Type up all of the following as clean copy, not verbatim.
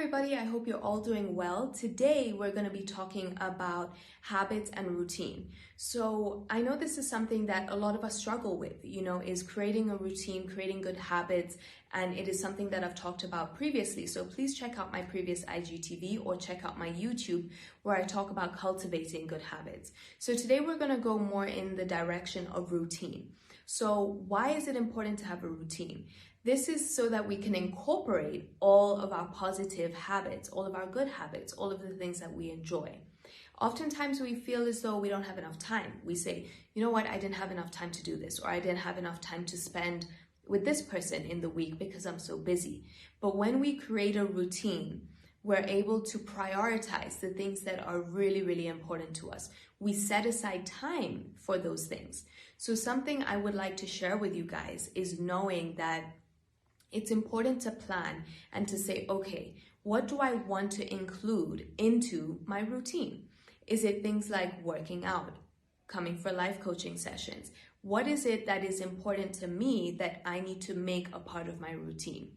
everybody, I hope you're all doing well. Today we're going to be talking about habits and routine. So I know this is something that a lot of us struggle with, is creating a routine, creating good habits, and it is something that I've talked about previously. So please check out my previous IGTV or check out my YouTube where I talk about cultivating good habits. So today we're going to go more in the direction of routine. So why is it important to have a routine? This is so that we can incorporate all of our positive habits, all of our good habits, all of the things that we enjoy. Oftentimes we feel as though we don't have enough time. We say, you know what, I didn't have enough time to do this, or I didn't have enough time to spend with this person in the week because I'm so busy. But when we create a routine, we're able to prioritize the things that are really, really important to us. We set aside time for those things. So something I would like to share with you guys is knowing that it's important to plan and to say, okay, what do I want to include into my routine? Is it things like working out, coming for life coaching sessions? What is it that is important to me that I need to make a part of my routine?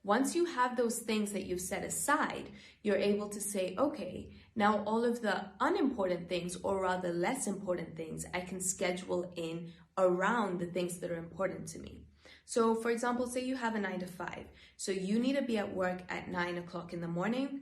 Once you have those things that you've set aside, you're able to say, okay, now all of the unimportant things, or rather less important things, I can schedule in around the things that are important to me. So for example, say you have a 9 to 5. So you need to be at work at 9 o'clock in the morning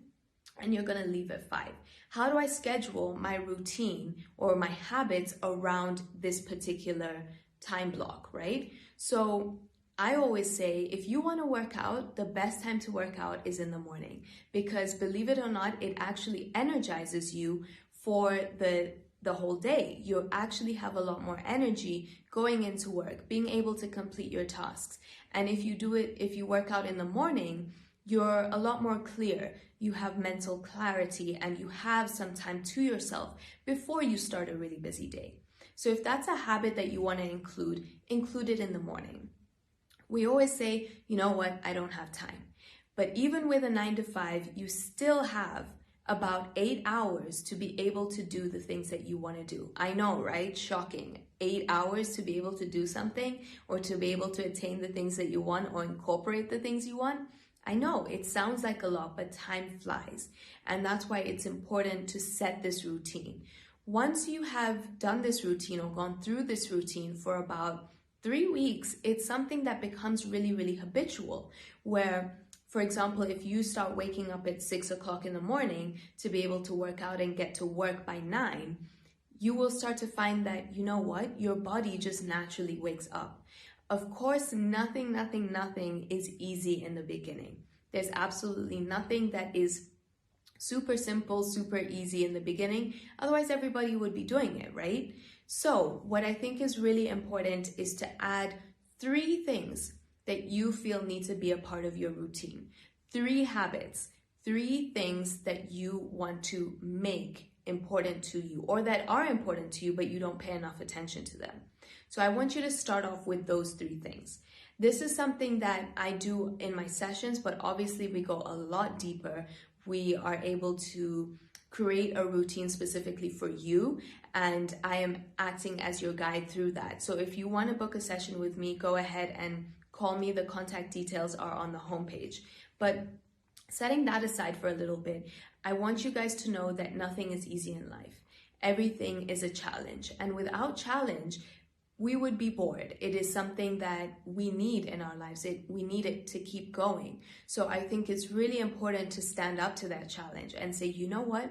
and you're going to leave at 5. How do I schedule my routine or my habits around this particular time block, right? So I always say, if you want to work out, the best time to work out is in the morning, because believe it or not, it actually energizes you for the whole day. You actually have a lot more energy going into work, being able to complete your tasks. And if you work out in the morning, you're a lot more clear. You have mental clarity and you have some time to yourself before you start a really busy day. So if that's a habit that you want to include it in the morning. We always say, you know what, I don't have time. But even with a 9 to 5, you still have about 8 hours to be able to do the things that you want to do. I know, right? Shocking. 8 hours to be able to do something, or to be able to attain the things that you want, or incorporate the things you want. I know it sounds like a lot, but time flies. And that's why it's important to set this routine. Once you have done this routine or gone through this routine for about 3 weeks, it's something that becomes really, really habitual, where, for example, if you start waking up at 6 o'clock in the morning to be able to work out and get to work by 9, you will start to find that, you know what, your body just naturally wakes up. Of course, nothing is easy in the beginning. There's absolutely nothing that is super simple, super easy in the beginning. Otherwise, everybody would be doing it, right? So what I think is really important is to add 3 things that you feel need to be a part of your routine. 3 habits, 3 things that you want to make important to you, or that are important to you, but you don't pay enough attention to them. So I want you to start off with those 3 things. This is something that I do in my sessions, but obviously we go a lot deeper. We are able to create a routine specifically for you, and I am acting as your guide through that. So if you want to book a session with me, go ahead and call me. The contact details are on the homepage. But setting that aside for a little bit, I want you guys to know that nothing is easy in life. Everything is a challenge, and without challenge, we would be bored. It is something that we need in our lives. We need it to keep going. So I think it's really important to stand up to that challenge and say, you know what?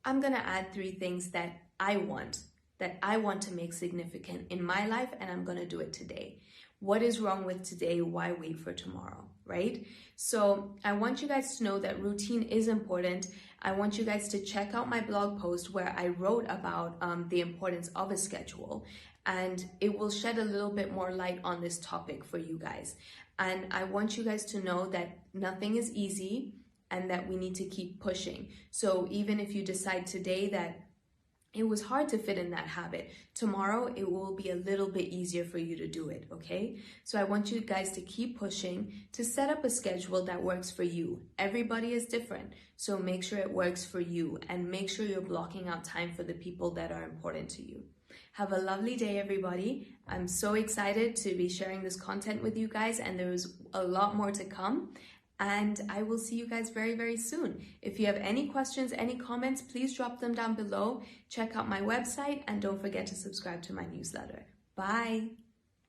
I'm going to add 3 things that I want to make significant in my life, and I'm going to do it today. What is wrong with today? Why wait for tomorrow, right? So I want you guys to know that routine is important. I want you guys to check out my blog post where I wrote about the importance of a schedule, and it will shed a little bit more light on this topic for you guys. And I want you guys to know that nothing is easy and that we need to keep pushing. So even if you decide today that it was hard to fit in that habit, tomorrow it will be a little bit easier for you to do it, okay? So I want you guys to keep pushing, to set up a schedule that works for you. Everybody is different, so make sure it works for you, and make sure you're blocking out time for the people that are important to you. Have a lovely day, everybody. I'm so excited to be sharing this content with you guys, and there is a lot more to come. And I will see you guys very, very soon. If you have any questions, any comments, please drop them down below. Check out my website and don't forget to subscribe to my newsletter. Bye.